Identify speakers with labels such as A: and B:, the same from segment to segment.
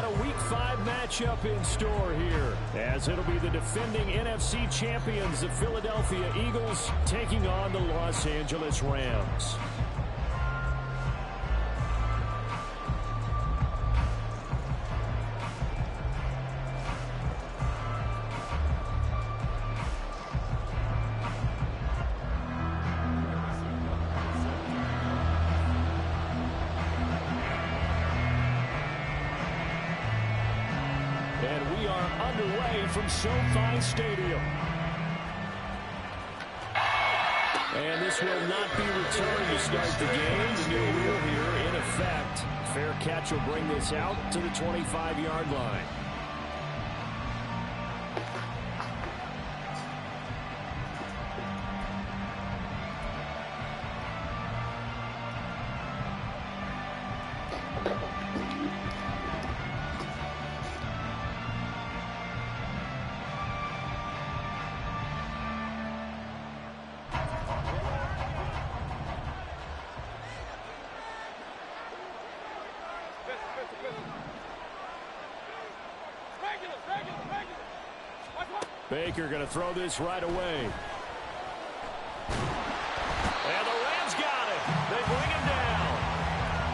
A: got a Week 5 matchup in store here, as it'll be the defending NFC champions, the Philadelphia Eagles, taking on the Los Angeles Rams. And we are underway from SoFi Stadium. And this will not be returned to start the game. The new rule here in effect. Fair catch will bring this out to the 25-yard line. Baker going to throw this right away. And the Rams got it. They bring him down.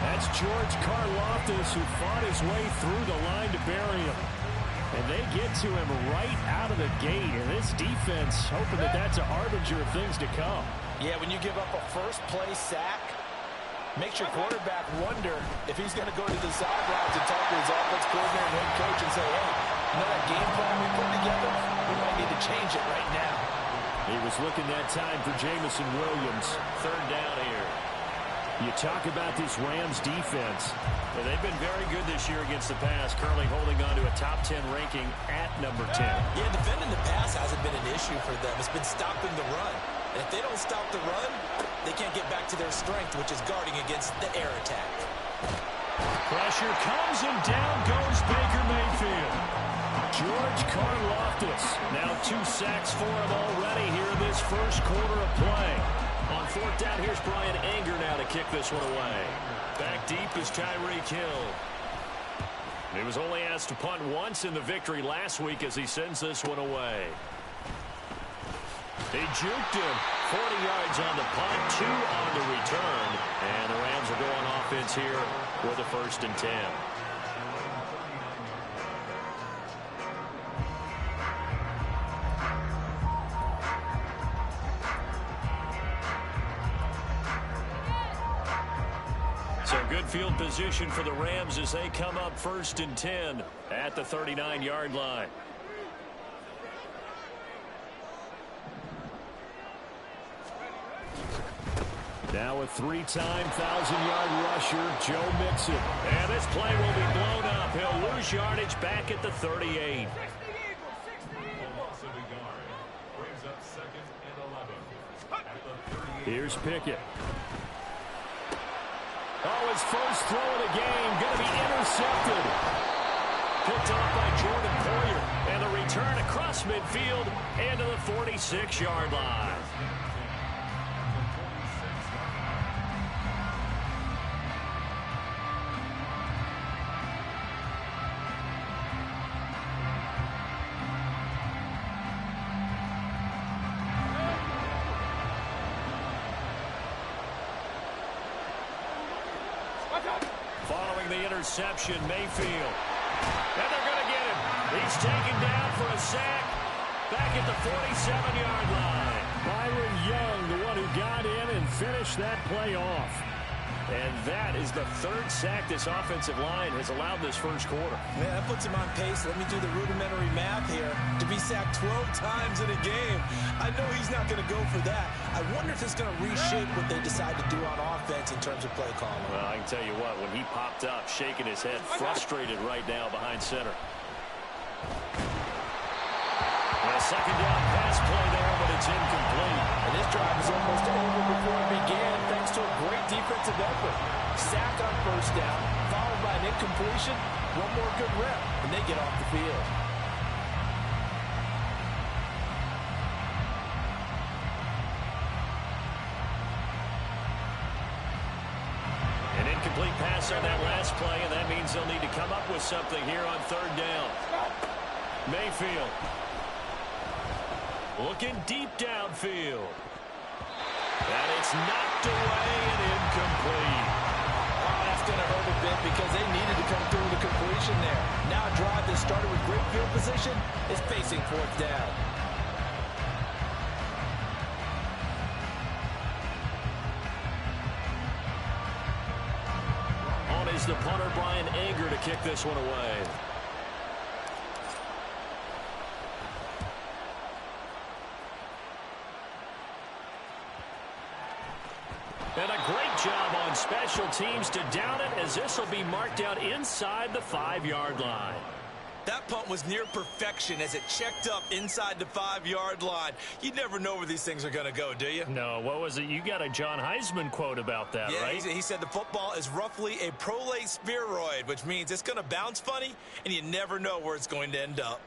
A: That's George Karlaftis, who fought his way through the line to bury him. And they get to him right out of the gate. And this defense hoping that that's a harbinger of things to come.
B: Yeah, when you give up a first-play sack, makes your quarterback wonder if he's going to go to the sidelines and talk to his offense coordinator and head coach and say, hey, you know that game plan we put together? We might need to change it right now.
A: He was looking that time for Jamison Williams. Third down here. You talk about this Rams defense. Well, they've been very good this year against the pass, currently holding on to a top 10 ranking at number 10.
B: Yeah, defending the pass hasn't been an issue for them. It's been stopping the run. And if they don't stop the run, they can't get back to their strength, which is guarding against the air attack.
A: Pressure comes, and down goes Baker Mayfield. George Karlaftis, now 2 sacks for him already here in this first quarter of play. On fourth down, here's Brian Anger now to kick this one away. Back deep is Tyreek Hill. He was only asked to punt once in the victory last week as he sends this one away. He juked him. 40 yards on the punt, 2 on the return. And the Rams are going offense here with a 1st and 10. So good field position for the Rams as they come up 1st and 10 at the 39-yard line. Now a 3-time 1,000-yard rusher, Joe Mixon. And this play will be blown up. He'll lose yardage back at the 38. Here's Pickett. Oh, his first throw of the game going to be intercepted. Picked off by Jordan Poyer. And the return across midfield and to the 46-yard line. Following the interception, Mayfield. And they're going to get him. He's taken down for a sack back at the 47-yard line. Byron Young, the one who got in and finished that play off. And that is the 3rd sack this offensive line has allowed this first quarter.
B: Man, that puts him on pace. Let me do the rudimentary math here. To be sacked 12 times in a game, I know he's not going to go for that. I wonder if it's going to reshape what they decide to do on offense in terms of play calling.
A: Well, I can tell you what, when he popped up, shaking his head, frustrated right now behind center. And a 2nd down pass play there, but it's incomplete.
B: And this drive is almost over before it began, thanks to a great defensive effort. Sack on 1st down, followed by an incompletion, one more good rep, and they get off the field. An incomplete pass on that last play, and that means
A: means they'll need to come up with something here on third down. Mayfield. Looking deep downfield. And it's knocked away and incomplete.
B: Oh, that's going to hurt a bit because they needed to come through with a completion there. Now a drive that started with great field position is facing fourth down.
A: On is the punter, Brian Anger, to kick this one away. And a great job on special teams to down it, as this will be marked out inside the 5-yard line.
B: That punt was near perfection as it checked up inside the 5-yard line. You never know where these things are going to go, do you?
A: No, what was it? You got a John Heisman quote about that,
B: yeah,
A: right?
B: He said the football is roughly a prolate spheroid, which means it's going to bounce funny, and you never know where it's going to end up.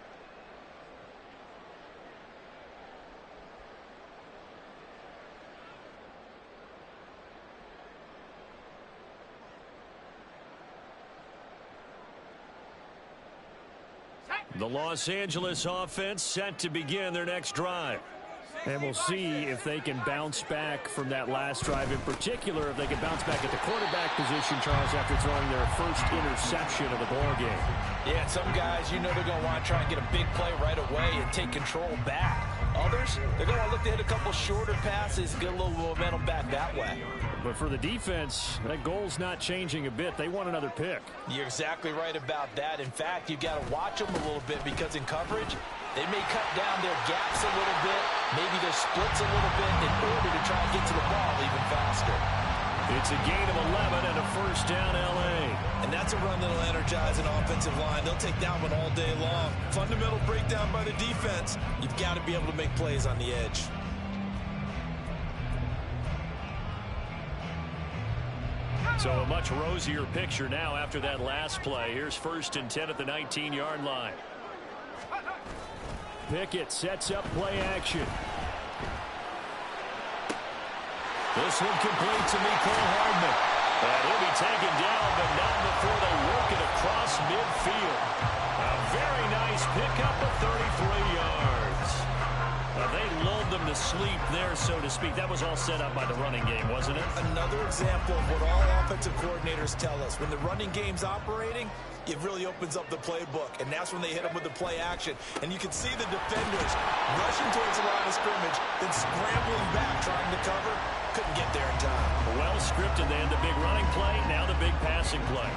A: The Los Angeles offense set to begin their next drive. And we'll see if they can bounce back from that last drive, in particular, if they can bounce back at the quarterback position, Charles, after throwing their first interception of the ball game.
B: Yeah, some guys, you know they're going to want to try and get a big play right away and take control back. Others, they're going to look to hit a couple shorter passes, get a little momentum back that way.
A: But for the defense, that goal's not changing a bit. They want another pick.
B: You're exactly right about that. In fact, you've got to watch them a little bit because in coverage, they may cut down their gaps a little bit, maybe their splits a little bit in order to try and get to the ball even faster.
A: It's a gain of 11 and a first down, L.A.
B: And that's a run that'll energize an offensive line. They'll take that one all day long. Fundamental breakdown by the defense. You've got to be able to make plays on the edge.
A: So a much rosier picture now after that last play. Here's 1st and 10 at the 19-yard line. Pickett sets up play action. This one complete to Mecole Hardman. And he'll be taken down, but not before they work it across midfield. A very nice pickup of 33 yards. They lulled them to sleep there, so to speak. That was all set up by the running game, wasn't it?
B: Another example of what all offensive coordinators tell us. When the running game's operating, it really opens up the playbook, and that's when they hit them with the play action. And you can see the defenders rushing towards the line of scrimmage, then scrambling back, trying to cover. Couldn't get there in time.
A: Well scripted then. The big running play, now the big passing play.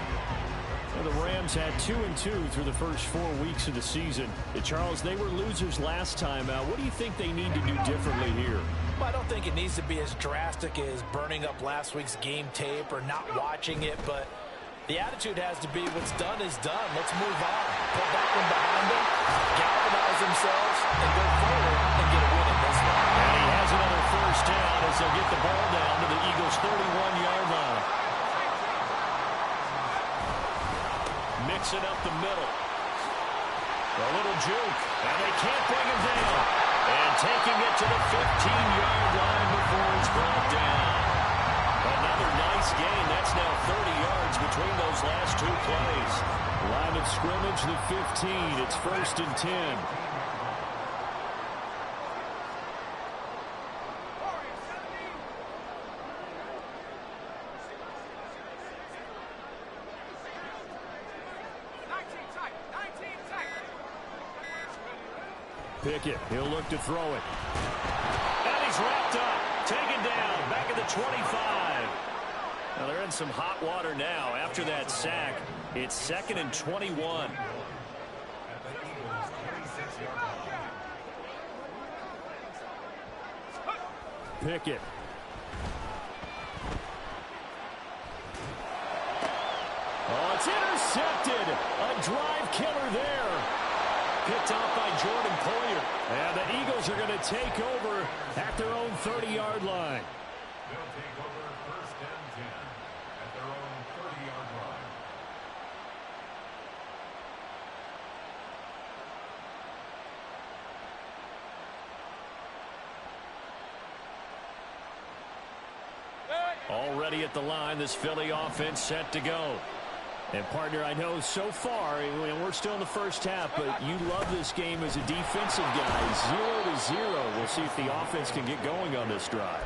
A: Well, the Rams had 2-2 through the first 4 weeks of the season. Charles, they were losers last time out. What do you think they need to do differently here?
B: Well, I don't think it needs to be as drastic as burning up last week's game tape or not watching it, but the attitude has to be what's done is done. Let's move on. Put that one behind them, galvanize themselves, and go forward and get a win in this one.
A: And he has another first down as they'll get the ball down to the Eagles' 31-yard line. Mixing up the middle. A little juke, and they can't bring him down. And taking it to the 15-yard line before it's brought down. Another nice gain. That's now 30 yards between those last 2 plays. Line of scrimmage, the 15. It's 1st and 10. Pickett, he'll look to throw it. And he's wrapped up, taken down, back at the 25. Now they're in some hot water now after that sack. It's 2nd and 21. Pickett. Oh, it's intercepted. A drive killer there. Picked off by Jordan Poyer. And the Eagles are going to take over at their own 30-yard line.
C: They'll take over 1st and 10 at their own 30-yard line.
A: Already at the line, this Philly offense set to go. And, partner, I know so far, and we're still in the first half, but you love this game as a defensive guy. 0-0. We'll see if the offense can get going on this drive.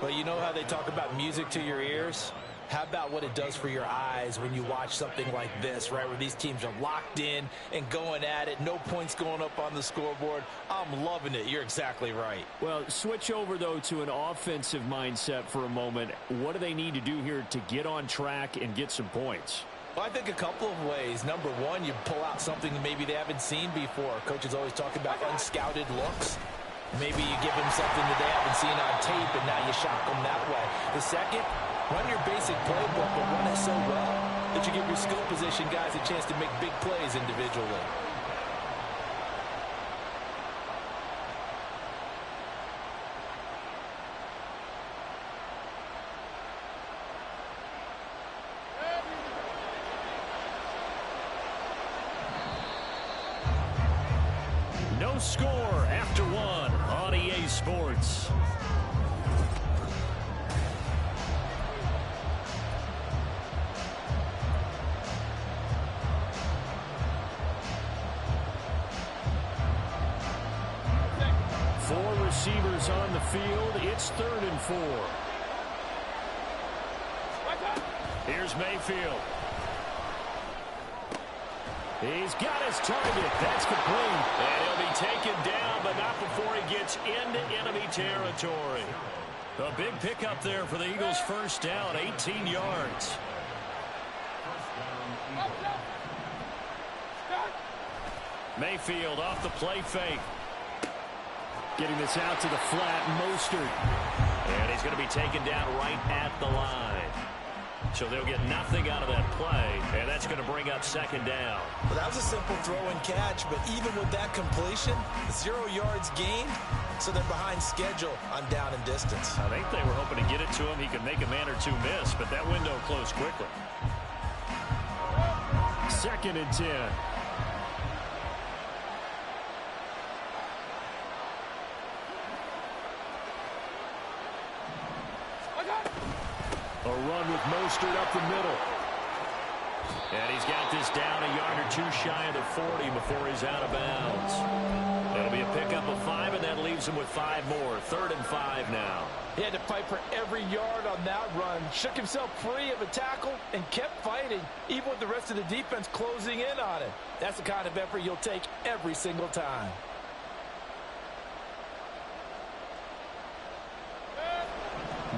B: Well, you know how they talk about music to your ears? How about what it does for your eyes when you watch something like this, right, where these teams are locked in and going at it, no points going up on the scoreboard? I'm loving it. You're exactly right.
A: Well, switch over, though, to an offensive mindset for a moment. What do they need to do here to get on track and get some points?
B: Well, I think a couple of ways. Number one, you pull out something that maybe they haven't seen before. Coaches always talk about unscouted looks. Maybe you give them something that they haven't seen on tape, and now you shock them that way. The second, run your basic playbook, but run it so well that you give your skill position guys a chance to make big plays individually.
A: No score after one on EA Sports. Four receivers on the field. It's 3rd and 4. Here's Mayfield. He's got his target. That's complete. And he'll be taken down, but not before he gets into enemy territory. A big pickup there for the Eagles' first down, 18 yards. Mayfield off the play fake. Getting this out to the flat, Mostert. And he's going to be taken down right at the line. So they'll get nothing out of that play, and that's going to bring up 2nd down.
B: Well, that was a simple throw and catch, but even with that completion, 0 yards gained, so they're behind schedule on down and distance.
A: I think they were hoping to get it to him. He could make a man or two miss, but that window closed quickly. 2nd and 10. A run with Mostert up the middle. And he's got this down a yard or two shy of the 40 before he's out of bounds. That'll be a pickup of 5, and that leaves him with 5 more. 3rd and 5 now.
B: He had to fight for every yard on that run. Shook himself free of a tackle and kept fighting, even with the rest of the defense closing in on him. That's the kind of effort you'll take every single time.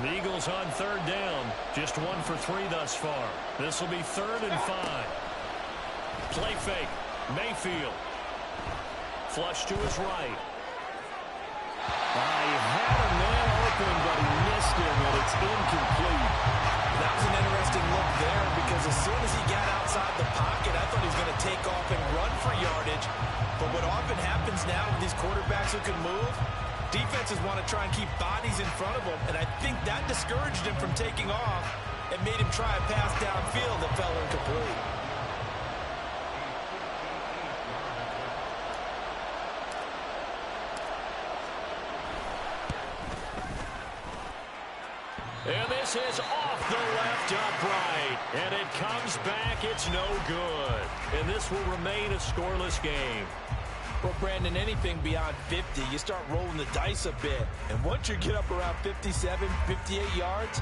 A: The Eagles on 3rd down. Just 1 for 3 thus far. This will be 3rd and 5. Play fake. Mayfield. Flush to his right. He had a man open, but he missed him, and it's incomplete.
B: That was an interesting look there because as soon as he got outside the pocket, I thought he was going to take off and run for yardage. But what often happens now with these quarterbacks who can move, defenses want to try and keep bodies in front of him, and I think that discouraged him from taking off and made him try a pass downfield that fell incomplete.
A: And this is off the left upright, and it comes back. It's no good, and this will remain a scoreless game.
B: Well, Brandon, anything beyond 50, you start rolling the dice a bit. And once you get up around 57, 58 yards,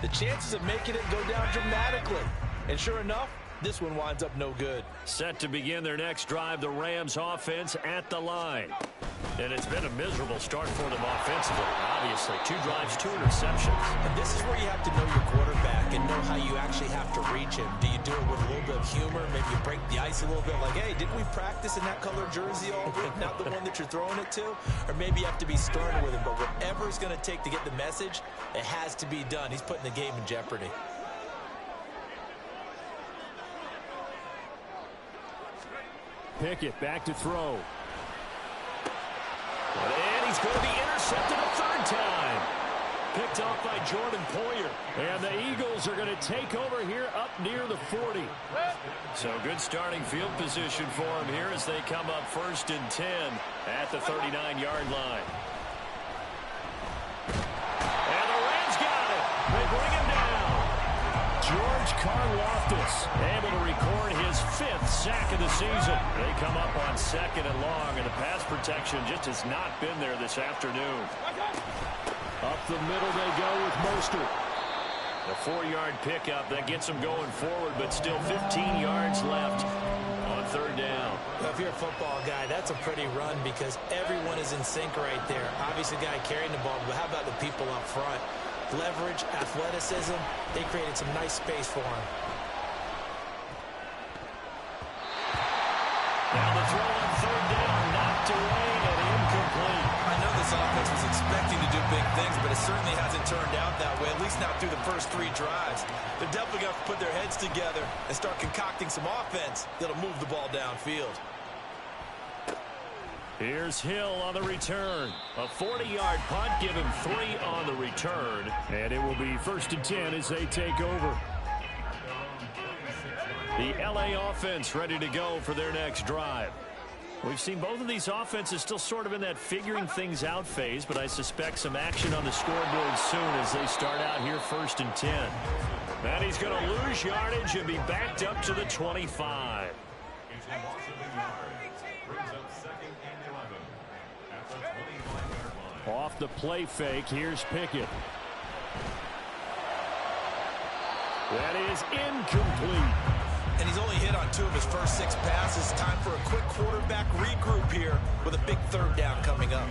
B: the chances of making it go down dramatically. And sure enough, this one winds up no good.
A: Set to begin their next drive, the Rams offense at the line. And it's been a miserable start for them offensively, obviously. 2 drives, 2 interceptions.
B: And this is where you have to know your quarterback and know how you actually have to reach him. Do you do it with a little bit of humor? Maybe you break the ice a little bit like, hey, didn't we practice in that color jersey all week, not the one that you're throwing it to? Or maybe you have to be stern with him. But whatever it's going to take to get the message, it has to be done. He's putting the game in jeopardy.
A: Pickett back to throw. And he's going to be intercepted a 3rd time. Picked off by Jordan Poyer. And the Eagles are going to take over here up near the 40. So good starting field position for them here as they come up 1st and 10 at the 39-yard line. And the Rams got it. They bring him down. George Karlaftis able to record his 5th sack of the season. They come up on 2nd and long, and the pass protection just has not been there this afternoon. Up the middle they go with Mostert. A 4-yard pickup that gets them going forward, but still 15 yards left on 3rd down.
B: Well, if you're a football guy, that's a pretty run because everyone is in sync right there. Obviously, the guy carrying the ball, but how about the people up front? Leverage, athleticism, they created some nice space for him.
A: Now the throw on 3rd down, knocked away and incomplete.
B: I know this offense was expecting to do big things, but it certainly hasn't turned out that way, at least not through the first 3 drives. They're definitely going to have to put their heads together and start concocting some offense that'll move the ball downfield.
A: Here's Hill on the return. A 40-yard punt, give him 3 on the return. And it will be 1st and 10 as they take over. The LA offense ready to go for their next drive. We've seen both of these offenses still sort of in that figuring things out phase, but I suspect some action on the scoreboard soon as they start out here 1st and 10. And he's going to lose yardage and be backed up to the 25. Off the play fake, here's Pickett. That is incomplete.
B: And he's only hit on 2 of his first 6 passes. Time for a quick quarterback regroup here with a big 3rd down coming up.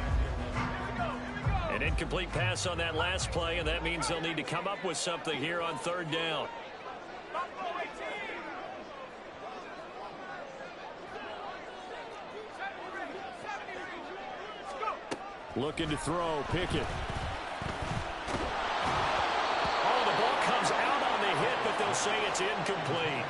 A: An incomplete pass on that last play, and that means they'll need to come up with something here on 3rd down. Looking to throw, Pickett. Oh, the ball comes out on the hit, but they'll say it's incomplete.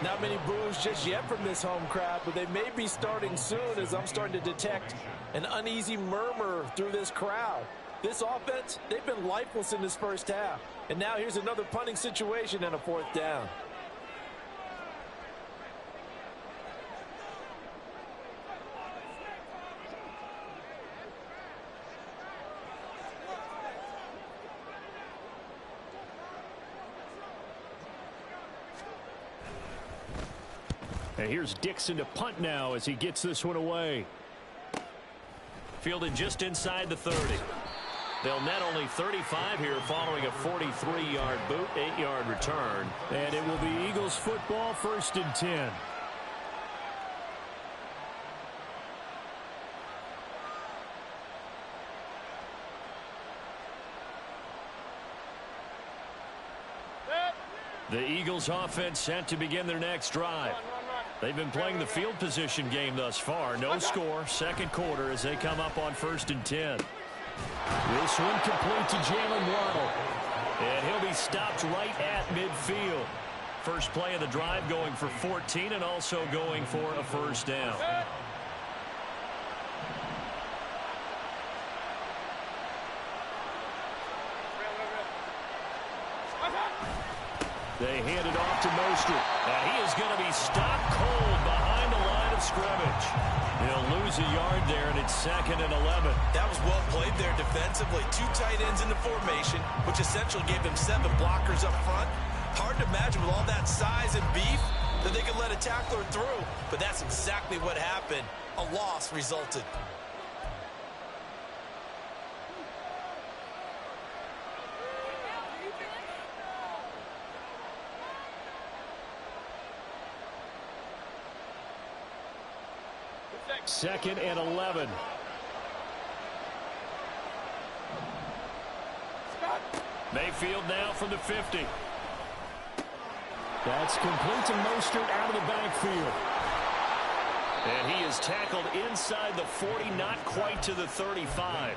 B: Not many boos just yet from this home crowd, but they may be starting soon as I'm starting to detect an uneasy murmur through this crowd. This offense, they've been lifeless in this first half. And now here's another punting situation and a 4th down.
A: And here's Dixon to punt now as he gets this one away. Fielded just inside the 30. They'll net only 35 here following a 43-yard boot, 8-yard return. And it will be Eagles football, 1st and 10. The Eagles offense set to begin their next drive. They've been playing the field position game thus far. No score, 2nd quarter as they come up on 1st and 10. This one complete to Jalen Waddle. And he'll be stopped right at midfield. First play of the drive going for 14 and also going for a 1st down. They hand it off to Mostert. And he is going to be stopped cold behind the line of scrimmage. He'll lose a yard there, and it's 2nd and 11.
B: That was well played there defensively. 2 tight ends in the formation, which essentially gave them 7 blockers up front. Hard to imagine with all that size and beef that they could let a tackler through. But that's exactly what happened. A loss resulted.
A: Second and 11. Mayfield now from the 50. That's complete to Mostert out of the backfield. And he is tackled inside the 40, not quite to the 35.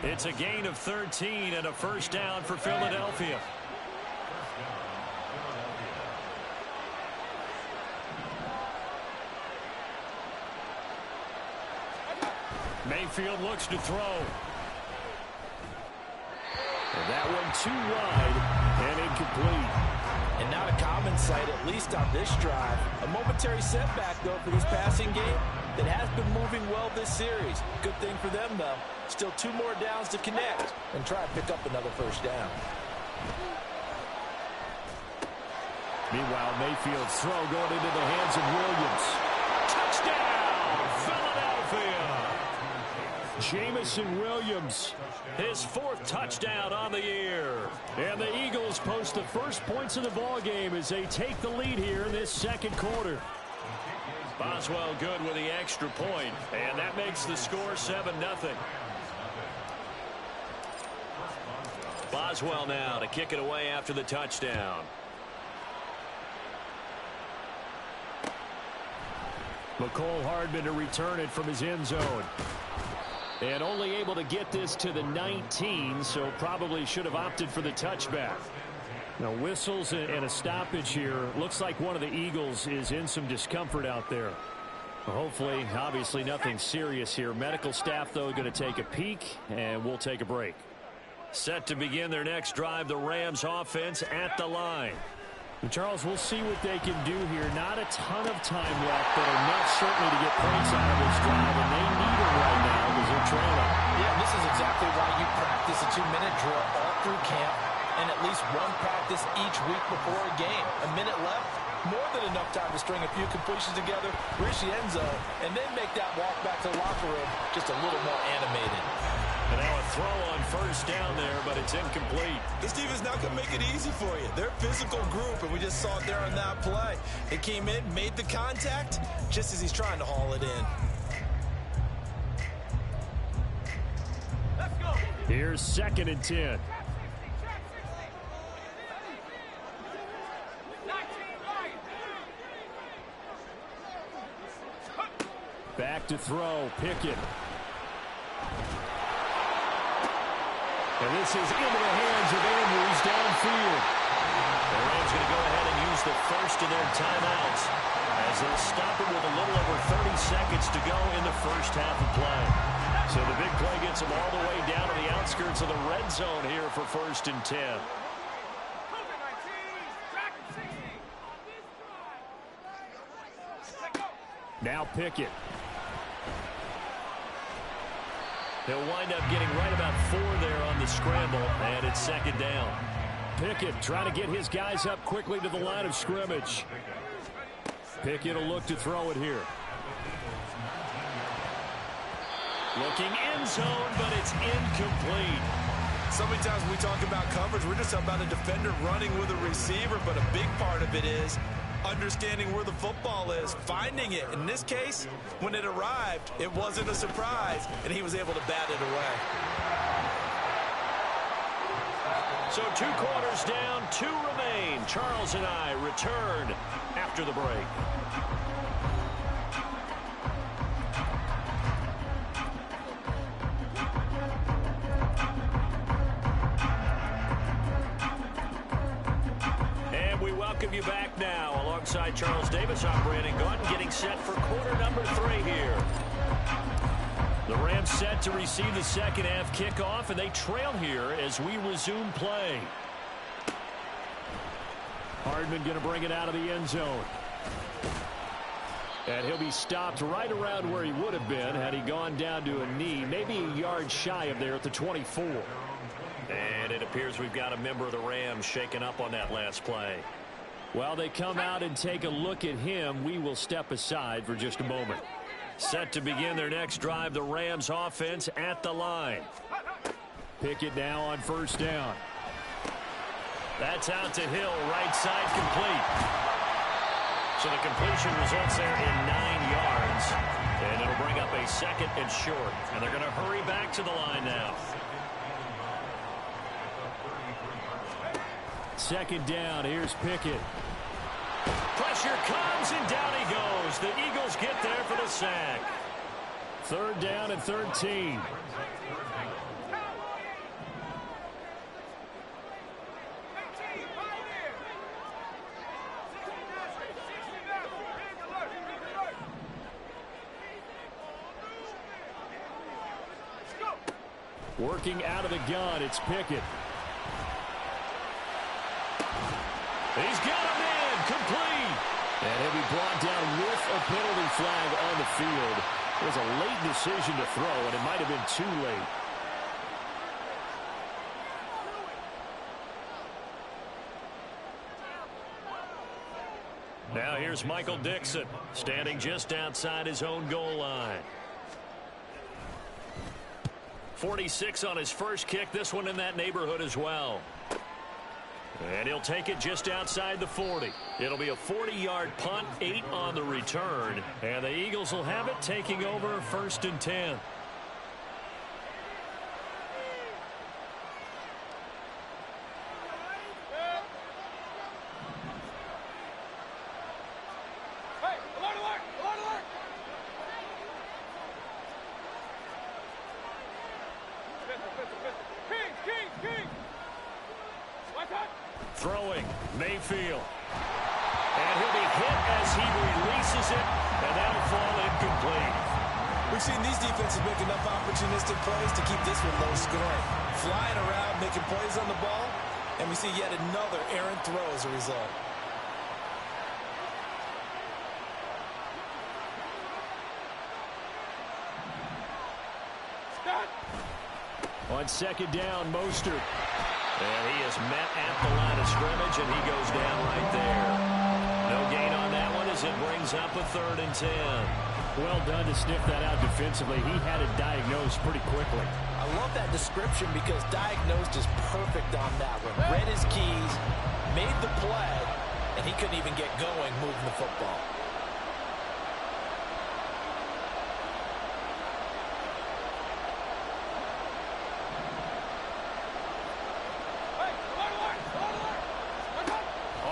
A: It's a gain of 13 and a 1st down for Philadelphia. Mayfield looks to throw. And that one too wide and incomplete.
B: And not a common sight, at least on this drive. A momentary setback, though, for this passing game that has been moving well this series. Good thing for them, though. Still 2 more downs to connect and try to pick up another 1st down.
A: Meanwhile, Mayfield's throw going into the hands of Williams. Touchdown, Philadelphia! Jamison Williams, his 4th touchdown on the year. And the Eagles post the first points of the ballgame as they take the lead here in this second quarter. Boswell good with the extra point, and that makes the score 7-0. Boswell now to kick it away after the touchdown. McCole Hardman to return it from his end zone. And only able to get this to the 19, so probably should have opted for the touchback. Now whistles and a stoppage here. Looks like one of the Eagles is in some discomfort out there. Hopefully, obviously nothing serious here. Medical staff, though, going to take a peek, and we'll take a break. Set to begin their next drive, the Rams offense at the line. And Charles, we'll see what they can do here. Not a ton of time left, but enough certainly to get points out of this drive, and they need it right now because they're trailing.
B: Yeah, this is exactly why you practice a 2-minute drill all through camp and at least one practice each week before a game. A minute left, more than enough time to string a few completions together, reach the end zone, and then make that walk back to the locker room just a little more animated.
A: And now a throw on first down there, but it's incomplete.
D: This team is not going to make it easy for you. They're a physical group, and we just saw it there on that play. It came in, made the contact, just as he's trying to haul it in.
A: Let's go. Here's 2nd and 10. Back to throw, Pickett. And this is into the hands of Andrews downfield. The Rams going to go ahead and use the first of their timeouts as they'll stop it with a little over 30 seconds to go in the first half of play. So the big play gets them all the way down to the outskirts of the red zone here for 1st and 10. Now Pickett. He'll wind up getting right about 4 there on the scramble, and it's 2nd down. Pickett trying to get his guys up quickly to the line of scrimmage. Pickett will look to throw it here. Looking end zone, but it's incomplete.
D: So many times when we talk about coverage, we're just talking about a defender running with a receiver, but a big part of it is understanding where the football is, finding it. In this case, when it arrived, it wasn't a surprise, and he was able to bat it away.
A: So 2 quarters down, 2 remain. Charles and I return after the break. Welcome you back now. Alongside Charles Davis, I'm Brandon Gunn, getting set for quarter number 3 here. The Rams set to receive the second half kickoff, and they trail here as we resume play. Hardman going to bring it out of the end zone. And he'll be stopped right around where he would have been had he gone down to a knee, maybe a yard shy of there at the 24. And it appears we've got a member of the Rams shaken up on that last play. While they come out and take a look at him, we will step aside for just a moment. Set to begin their next drive, the Rams offense at the line. Pickett now on first down. That's out to Hill, right side complete. So the completion results there in 9 yards. And it'll bring up a 2nd and short. And they're going to hurry back to the line now. 2nd down, here's Pickett. Pressure comes, and down he goes. The Eagles get there for the sack. 3rd down and 13. Working out of the gun, it's Pickett. He's got him in, complete. And he'll be brought down with a penalty flag on the field. It was a late decision to throw, and it might have been too late. Now here's Michael Dixon, standing just outside his own goal line. 46 on his first kick, this one in that neighborhood as well. And he'll take it just outside the 40. It'll be a 40-yard punt, 8 on the return. And the Eagles will have it, taking over 1st and 10. Throwing, Mayfield. And he'll be hit as he releases it, and that'll fall incomplete.
B: We've seen these defenses make enough opportunistic plays to keep this one low scoring. Flying around, making plays on the ball, and we see yet another errant throw as a result.
A: On 2nd down, Mostert. And he is met at the line of scrimmage, and he goes down right there. No gain on that one as it brings up a 3rd and 10.
E: Well done to sniff that out defensively. He had it diagnosed pretty quickly.
B: I love that description because diagnosed is perfect on that one. Read his keys, made the play, and he couldn't even get going moving the football.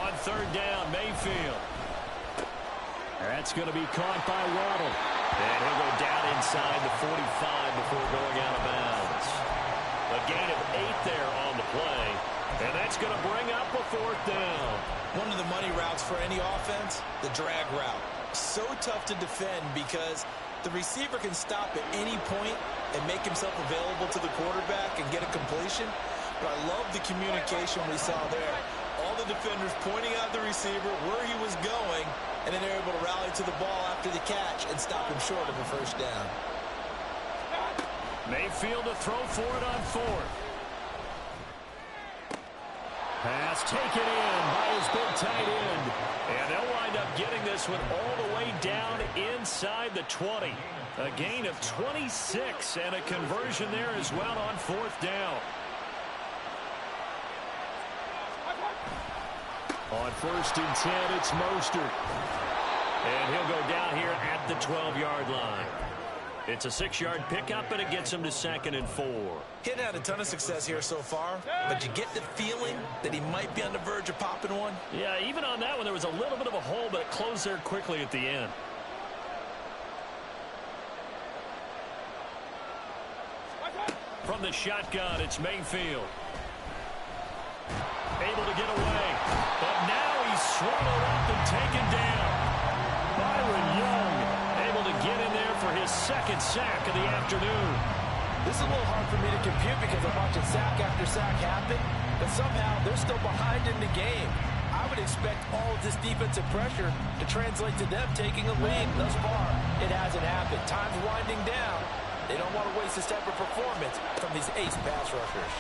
A: On 3rd down, Mayfield. That's going to be caught by Waddle. And he'll go down inside the 45 before going out of bounds. A gain of 8 there on the play. And that's going to bring up a 4th down.
B: One of the money routes for any offense, the drag route. So tough to defend because the receiver can stop at any point and make himself available to the quarterback and get a completion. But I love the communication we saw there. All the defenders pointing out the receiver, where he was going, and then they're able to rally to the ball after the catch and stop him short of a 1st down.
A: Mayfield to throw for it on 4th. Pass taken in by his big tight end. And they'll wind up getting this one all the way down inside the 20. A gain of 26 and a conversion there as well on 4th down. On 1st and 10, it's Mostert. And he'll go down here at the 12-yard line. It's a 6-yard pickup, and it gets him to 2nd and 4.
B: He hadn't had a ton of success here so far, but you get the feeling that he might be on the verge of popping one.
A: Yeah, even on that one, there was a little bit of a hole, but it closed there quickly at the end. From the shotgun, it's Mayfield. Able to get away, but now he's swallowed up and taken down. Byron Young able to get in there for his 2nd sack of the afternoon.
B: This is a little hard for me to compute because I'm watching sack after sack happen, but somehow they're still behind in the game. I would expect all of this defensive pressure to translate to them taking a lead. Thus far, it hasn't happened. Time's winding down. They don't want to waste this type of performance from these ace pass rushers.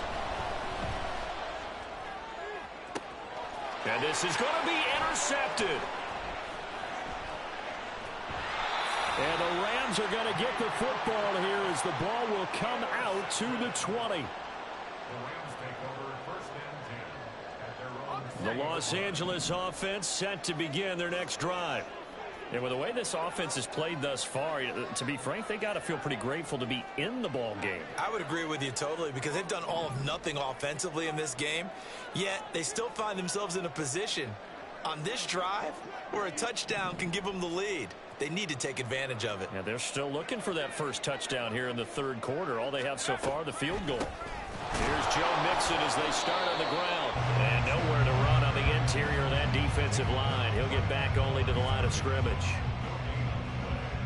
A: And this is going to be intercepted. And the Rams are going to get the football here as the ball will come out to the 20. The Los Angeles offense set to begin their next drive. And with the way this offense has played thus far, to be frank, they got to feel pretty grateful to be in the ball game.
B: I would agree with you totally because they've done all of nothing offensively in this game, yet they still find themselves in a position on this drive where a touchdown can give them the lead. They need to take advantage of it.
A: Yeah, they're still looking for that first touchdown here in the 3rd quarter. All they have so far, the field goal. Here's Joe Mixon as they start on the ground. And nowhere to run on the interior of that defensive line. He'll get back only to the line of scrimmage.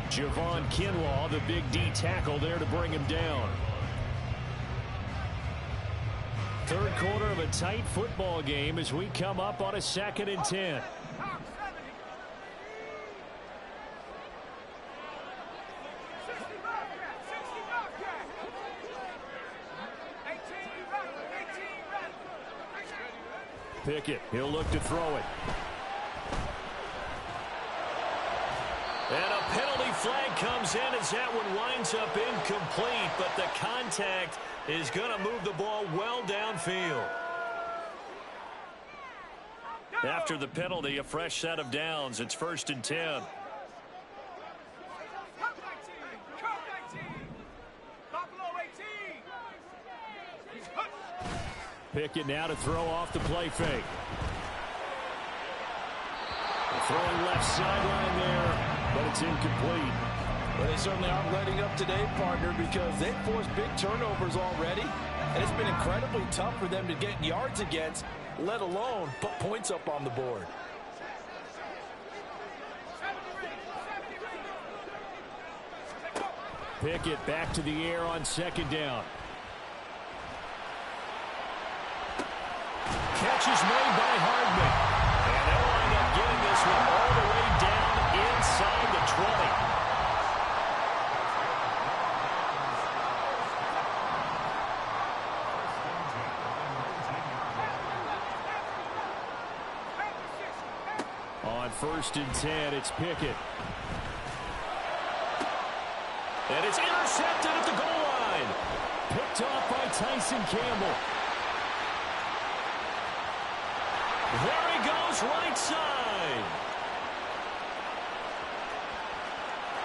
A: Javon Kinlaw, the big D tackle there to bring him down. 3rd quarter of a tight football game as we come up on a 2nd and 10. Pickett, he'll look to throw it. And a penalty flag comes in as that one winds up incomplete, but the contact is going to move the ball well downfield. After the penalty, a fresh set of downs. It's 1st and 10.
E: Pickett now to throw off the play fake. Throwing left sideline there, but it's incomplete.
B: Well, they certainly aren't letting up today, partner, because they've forced big turnovers already, and it's been incredibly tough for them to get yards against, let alone put points up on the board.
E: Pickett back to the air on 2nd down.
A: Catch is made by Hardman. And they'll wind up getting this one all the way down inside the 20.
E: On 1st and 10, it's Pickett.
A: And it's intercepted at the goal line.
E: Picked off by Tyson Campbell.
A: There he goes, right side.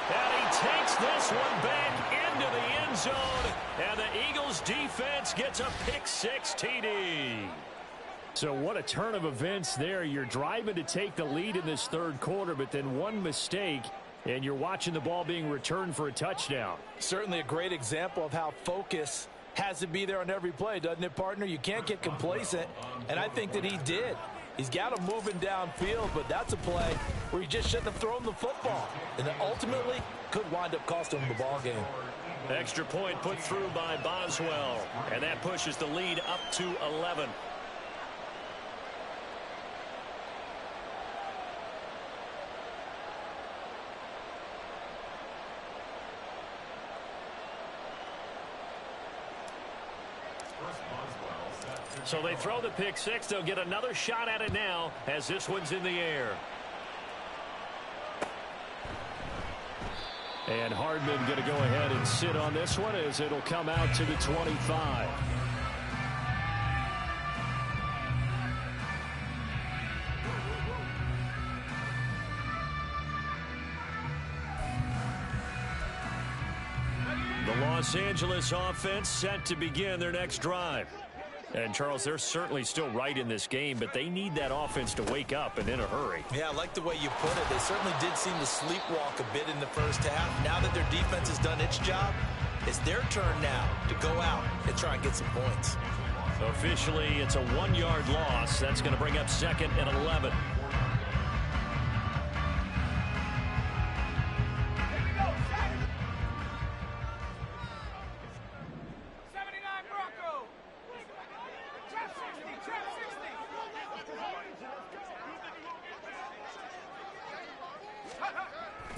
A: And he takes this one back into the end zone. And the Eagles defense gets a pick-6 TD.
E: So what a turn of events there. You're driving to take the lead in this 3rd quarter, but then one mistake, and you're watching the ball being returned for a touchdown.
B: Certainly a great example of how focus has to be there on every play, doesn't it, partner? You can't get complacent, and I think that he did. He's got him moving downfield, but that's a play where he just shouldn't have thrown the football, and it ultimately could wind up costing him the ball game.
A: Extra point put through by Boswell, and that pushes the lead up to 11. So they throw the pick-6. They'll get another shot at it now as this one's in the air.
E: And Hardman going to go ahead and sit on this one as it'll come out to the 25.
A: The Los Angeles offense set to begin their next drive. And, Charles, they're certainly still right in this game, but they need that offense to wake up and in a hurry.
D: Yeah, I like the way you put it. They certainly did seem to sleepwalk a bit in the first half. Now that their defense has done its job, it's their turn now to go out and try and get some points.
A: Officially, it's a 1-yard loss. That's going to bring up 2nd and 11.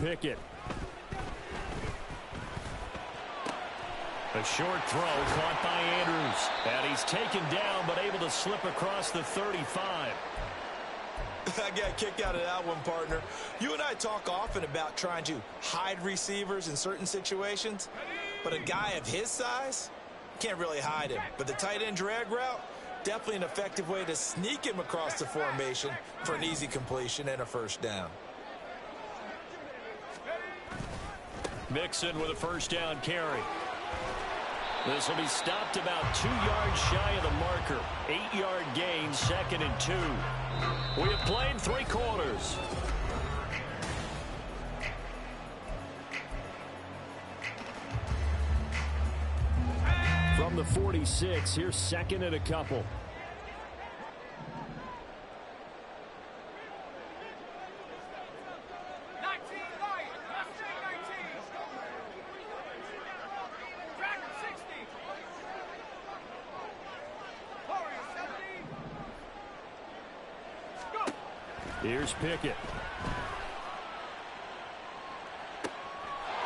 E: Pickett.
A: A short throw caught by Andrews. And he's taken down but able to slip across the 35.
D: I got kicked out of that one, partner. You and I talk often about trying to hide receivers in certain situations, but a guy of his size can't really hide him. But the tight end drag route, definitely an effective way to sneak him across the formation for an easy completion and a first down.
A: Mixon with a first down carry. This will be stopped about 2 yards shy of the marker. 8-yard gain, 2nd and 2. We have played 3 quarters.
E: From the 46, here's 2nd and a couple. Here's Pickett.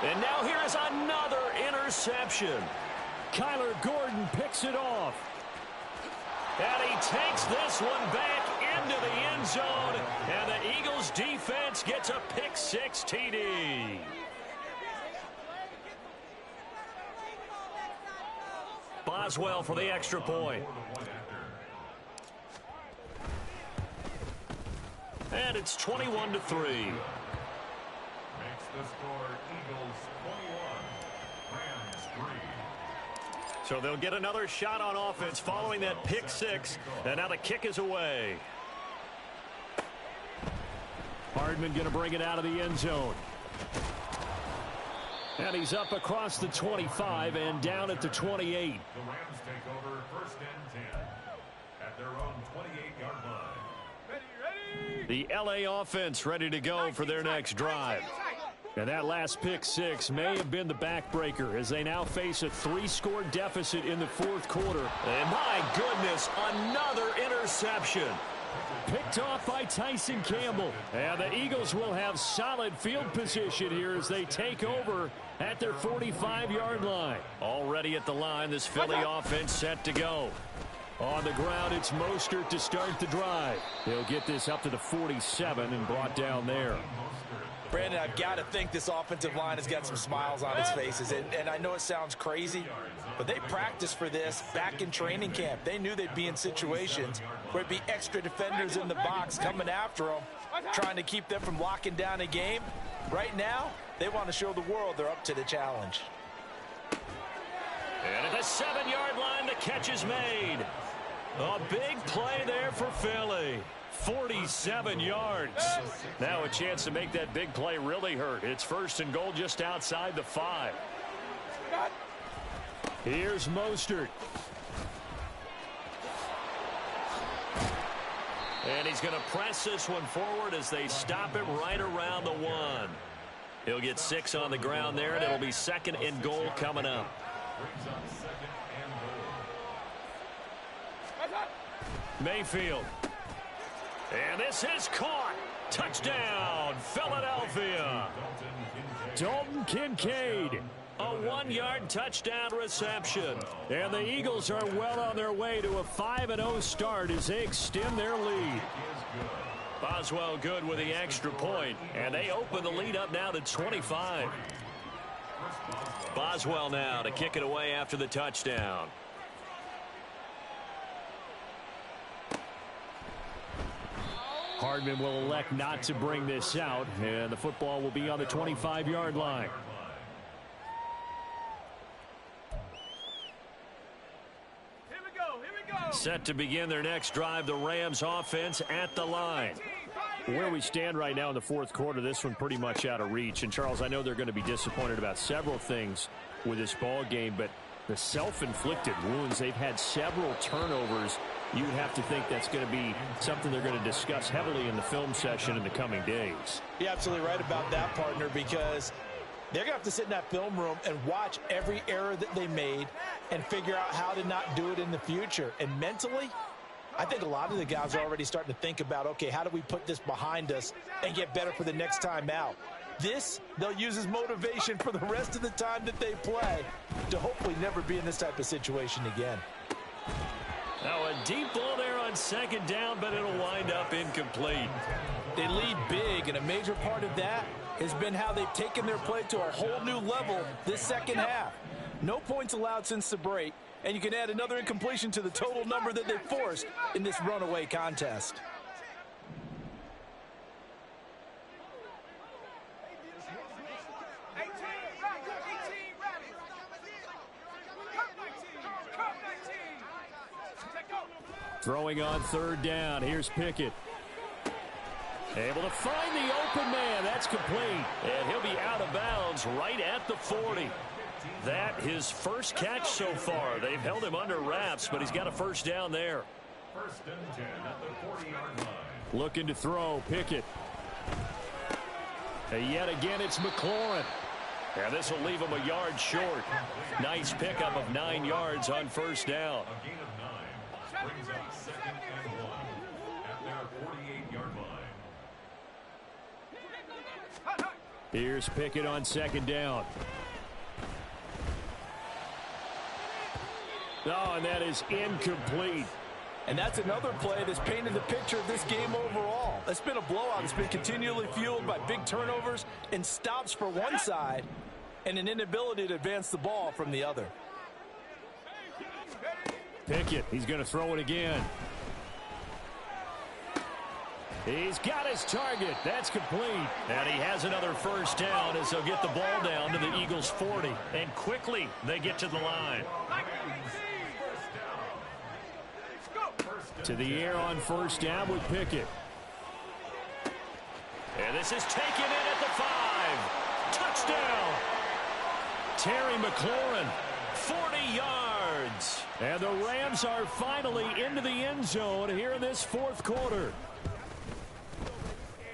A: And now here is another interception.
E: Kyler Gordon picks it off.
A: And he takes this one back
E: into the end zone, and the Eagles defense gets a pick-6 TD. Boswell for the extra point. And it's 21-3.
C: Makes the score Eagles 21, Rams 3.
E: So they'll get another shot on offense following that pick-6, and now the kick is away. Hardman going to bring it out of the end zone. And he's up across the 25 and down at the 28.
C: The Rams take over 1st and 10 at their own 28-yard line.
E: The LA offense ready to go for their next drive. And that last pick-6 may have been the backbreaker as they now face a 3-score deficit in the 4th quarter. And my goodness, another interception. Picked off by Tyson Campbell. And the Eagles will have solid field position here as they take over at their 45-yard line. Already at the line, this Philly offense set to go. On the ground, it's Mostert to start the drive. They'll get this up to the 47 and brought down there.
B: Brandon, I've got to think this offensive line has got some smiles on its faces. And I know it sounds crazy, but they practiced for this back in training camp. They knew they'd be in situations where it'd be extra defenders in the box coming after them, trying to keep them from locking down a game. Right now, they want to show the world they're up to the challenge.
E: And at the 7-yard line, the catch is made. A big play there for Philly. 47 yards. Now a chance to make that big play really hurt. It's 1st and goal just outside the 5. Here's Mostert. And he's going to press this one forward as they stop him right around the 1. He'll get 6 on the ground there, and it'll be 2nd and goal coming up. Mayfield. And this is caught. Touchdown, Philadelphia. Dalton Kincaid. A 1-yard touchdown reception. And the Eagles are well on their way to a 5-0 start as they extend their lead. Boswell good with the extra point. And they open the lead up now to 25. Boswell now to kick it away after the touchdown. Hardman will elect not to bring this out, and the football will be on the 25-yard line.
F: Here we go.
E: Set to begin their next drive, the Rams offense at the line. Where we stand right now in the 4th quarter, this one pretty much out of reach. And, Charles, I know they're going to be disappointed about several things with this ball game, but the self-inflicted wounds, they've had several turnovers. You would have to think that's going to be something they're going to discuss heavily in the film session in the coming days.
B: You're absolutely right about that, partner, because they're going to have to sit in that film room and watch every error that they made and figure out how to not do it in the future. And mentally, I think a lot of the guys are already starting to think about, okay, how do we put this behind us and get better for the next time out? This, they'll use as motivation for the rest of the time that they play to hopefully never be in this type of situation again.
E: Now a deep ball there on 2nd down, but it'll wind up incomplete.
B: They lead big, and a major part of that has been how they've taken their play to a whole new level this 2nd half. No points allowed since the break, and you can add another incompletion to the total number that they forced in this runaway contest.
E: Throwing on 3rd down. Here's Pickett. Able to find the open man. That's complete. And he'll be out of bounds right at the 40. That his first catch so far. They've held him under wraps, but he's got a 1st down there.
C: 1st and 10 at the 40-yard line.
E: Looking to throw. Pickett. And yet again, it's McLaurin. And this will leave him a yard short. Nice pickup of 9 yards on 1st down.
C: A gain of 9 brings up 2nd and 1 at their 48-yard line.
E: Here's Pickett on 2nd down. Oh, and that is incomplete.
B: And that's another play that's painted the picture of this game overall. It's been a blowout. It's been continually fueled by big turnovers and stops for one side and an inability to advance the ball from the other.
E: Pickett, he's going to throw it again. He's got his target. That's complete. And he has another first down as they'll get the ball down to the Eagles' 40. And quickly, they get to the line. To the air on first down with Pickett. And this is taken in at the 5. Touchdown. Terry McLaurin, 40 yards. And the Rams are finally into the end zone here in this fourth quarter.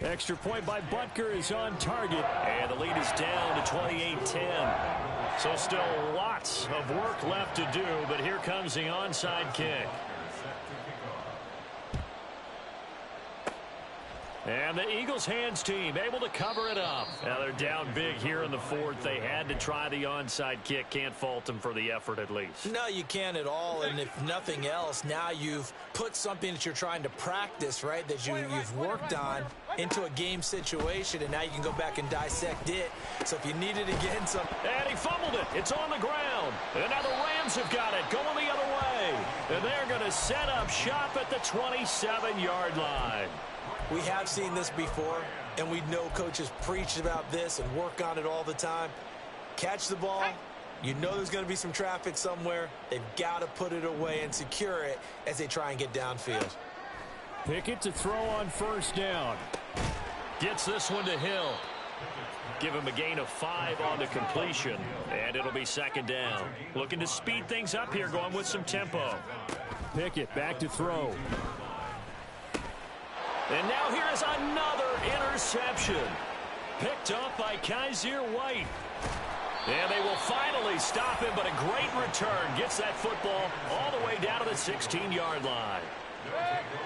E: Extra point by Butker is on target. And the lead is down to 28-10. So still lots of work left to do, but here comes the onside kick. And the Eagles hands team able to cover it up. Now they're down big here in the fourth. They had to try the onside kick. Can't fault them for the effort at least.
B: No, you can't at all. And if nothing else, now you've put something that you're trying to practice, right, that you've worked on into a game situation, and now you can go back and dissect it. So if you need it again,
E: and he fumbled it. It's on the ground. And now the Rams have got it going the other way. And they're going to set up shop at the 27-yard line.
B: We have seen this before, and we know coaches preach about this and work on it all the time. Catch the ball. You know there's going to be some traffic somewhere. They've got to put it away and secure it as they try and get downfield.
E: Pickett to throw on first down. Gets this one to Hill. Give him a gain of 5 on the completion, and it'll be second down. Looking to speed things up here, going with some tempo. Pickett back to throw. And now here is another interception. Picked up by Kaiser White. And they will finally stop him, but a great return. Gets that football all the way down to the 16-yard line.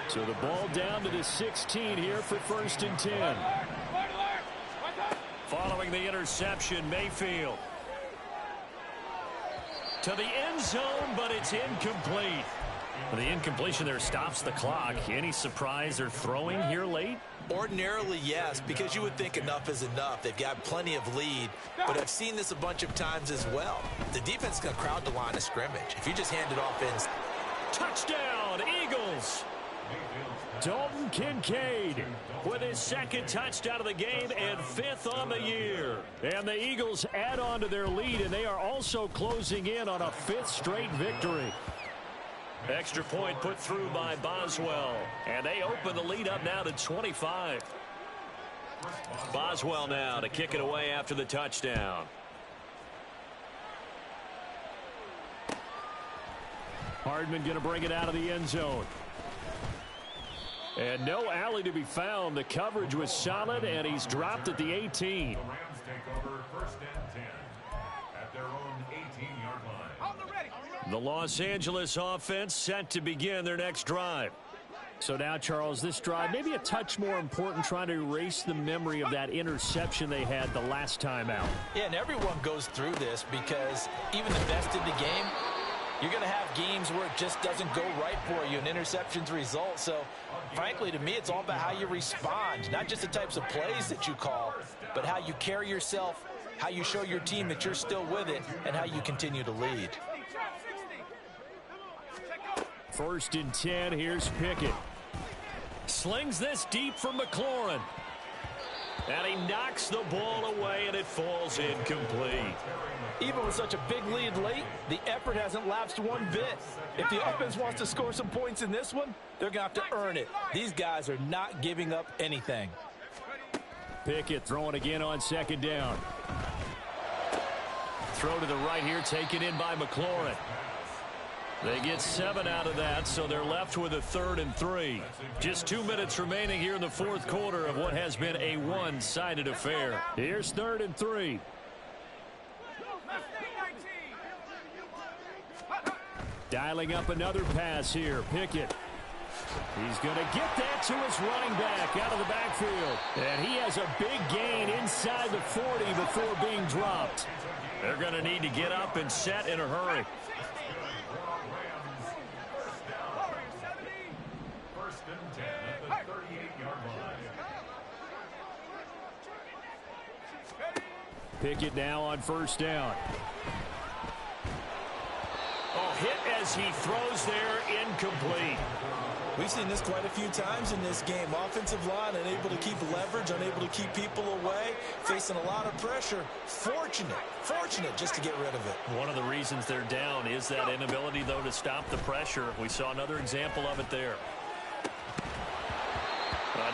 E: So the ball down to the 16 here for first and 10. Following the interception, Mayfield. To the end zone, but it's incomplete. The incompletion there stops the clock. Any surprise they're throwing here late?
B: Ordinarily, yes, because you would think enough is enough. They've got plenty of lead, but I've seen this a bunch of times as well. The defense is going to crowd the line of scrimmage. If you just hand it off in.
E: Touchdown, Eagles! Dalton Kincaid with his second touchdown of the game and 5th on the year. And the Eagles add on to their lead, and they are also closing in on a 5th straight victory. Extra point put through by Boswell. And they open the lead up now to 25. Boswell now to kick it away after the touchdown. Hardman going to bring it out of the end zone. And no alley to be found. The coverage was solid, and he's dropped at the 18.
C: The Rams take over first and 10 at their own 18-yard line.
E: The Los Angeles offense set to begin their next drive. So now, Charles, this drive maybe a touch more important, trying to erase the memory of that interception they had the last time out.
B: Yeah, and everyone goes through this because even the best in the game, you're going to have games where it just doesn't go right for you, and interceptions result. So, frankly, to me, it's all about how you respond, not just the types of plays that you call, but how you carry yourself, how you show your team that you're still with it, and how you continue to lead.
E: First and 10, here's Pickett. Slings this deep from McLaurin. And he knocks the ball away, and it falls incomplete.
B: Even with such a big lead late, the effort hasn't lapsed one bit. If the offense wants to score some points in this one, they're going to have to earn it. These guys are not giving up anything.
E: Pickett throwing again on second down. Throw to the right here, taken in by McLaurin. They get 7 out of that, so they're left with a 3rd and 3. Just 2 minutes remaining here in the fourth quarter of what has been a one-sided affair. Here's 3rd and 3. Dialing up another pass here. Pickett. He's going to get that to his running back out of the backfield. And he has a big gain inside the 40 before being dropped. They're going to need to get up and set in a hurry. Pickett now on first down.
A: Oh, hit as he throws there, incomplete.
D: We've seen this quite a few times in this game. Offensive line unable to keep leverage, unable to keep people away, facing a lot of pressure. Fortunate just to get rid of it.
E: One of the reasons they're down is that inability, though, to stop the pressure. We saw another example of it there.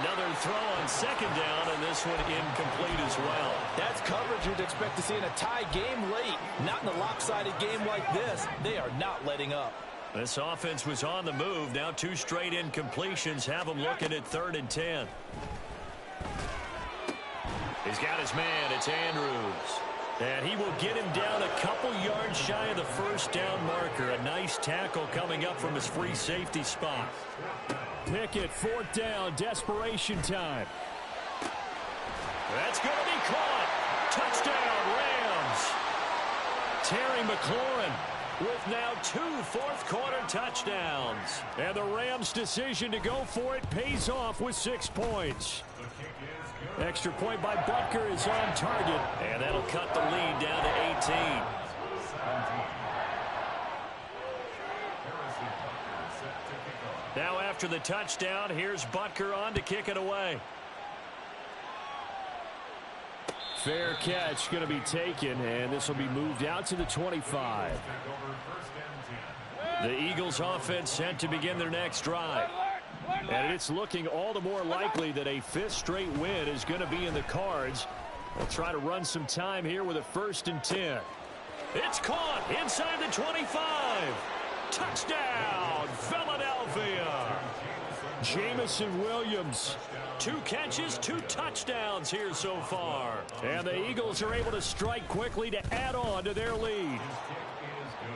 E: Another throw on second down, and this one incomplete as well.
B: That's coverage you'd expect to see in a tie game late. Not in a lopsided game like this. They are not letting up.
E: This offense was on the move. Now 2 straight incompletions have them looking at 3rd and 10. He's got his man. It's Andrews. And he will get him down a couple yards shy of the first down marker. A nice tackle coming up from his free safety spot. Pickett, 4th down, desperation time. That's going to be caught. Touchdown, Rams. Terry McLaurin with now 2 fourth-quarter touchdowns. And the Rams' decision to go for it pays off with 6 points. Extra point by Butker is on target, and that'll cut the lead down to 18. Now after the touchdown, here's Butker on to kick it away. Fair catch going to be taken, and this will be moved out to the 25. The Eagles offense set to begin their next drive. And it's looking all the more likely that a 5th straight win is going to be in the cards. They'll try to run some time here with a 1st and 10. It's caught inside the 25. Touchdown, Philadelphia. Jamison Williams. 2 catches, 2 touchdowns here so far. And the Eagles are able to strike quickly to add on to their lead.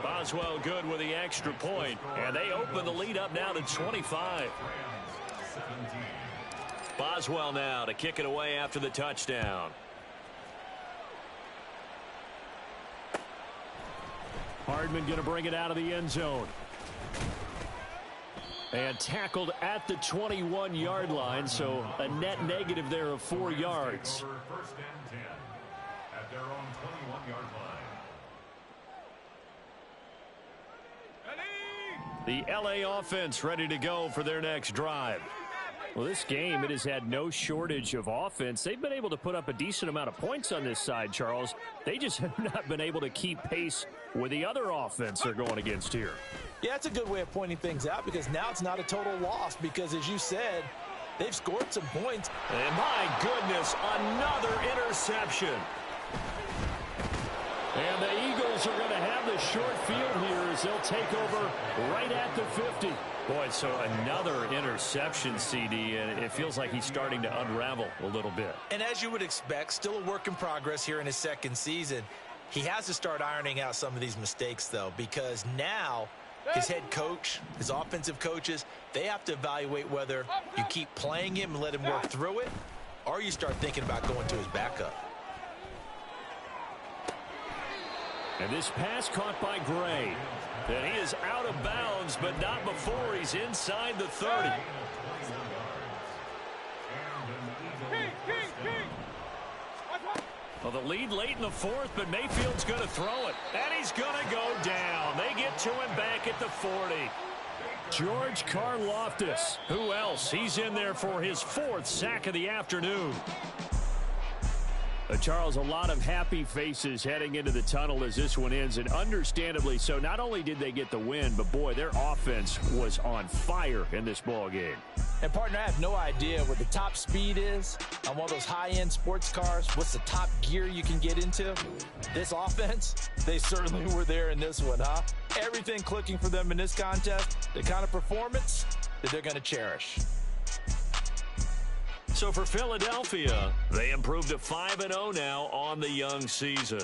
E: Boswell good with the extra point, and they open the lead up now to 25. Boswell now to kick it away after the touchdown. Hardman going to bring it out of the end zone. And tackled at the 21-yard line, so a net negative there of 4 yards.
C: 1st and 10 at their own 21-yard line.
E: The LA offense ready to go for their next drive. Well, this game, it has had no shortage of offense. They've been able to put up a decent amount of points on this side, Charles. They just have not been able to keep pace with the other offense they're going against here.
B: Yeah, it's a good way of pointing things out because now it's not a total loss because, as you said, they've scored some points.
E: And my goodness, another interception. And the Eagles are going to have the short field here as they'll take over right at the 50. Boy, so another interception, CD, and it feels like he's starting to unravel a little bit.
B: And as you would expect, still a work in progress here in his 2nd season. He has to start ironing out some of these mistakes, though, because now his head coach, his offensive coaches, they have to evaluate whether you keep playing him and let him work through it, or you start thinking about going to his backup.
E: And this pass caught by Gray. And he is out of bounds, but not before he's inside the 30. Well, the lead late in the 4th, but Mayfield's going to throw it. And he's going to go down. They get to him back at the 40. George Karlaftis. Who else? He's in there for his 4th sack of the afternoon. Charles, a lot of happy faces heading into the tunnel as this one ends, and understandably so. Not only did they get the win, but boy, their offense was on fire in this ball game.
B: And partner, I have no idea what the top speed is on one of those high-end sports cars. What's the top gear you can get into? This offense, they certainly were there in this one, huh? Everything clicking for them in this contest, the kind of performance that they're going to cherish.
E: So for Philadelphia, they improved to 5-0 now on the young season.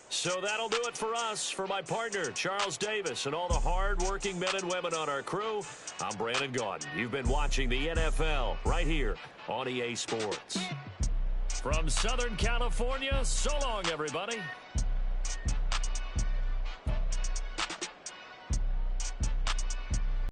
E: So that'll do it for us. For my partner, Charles Davis, and all the hard-working men and women on our crew, I'm Brandon Gaudin. You've been watching the NFL right here on EA Sports. From Southern California, so long, everybody.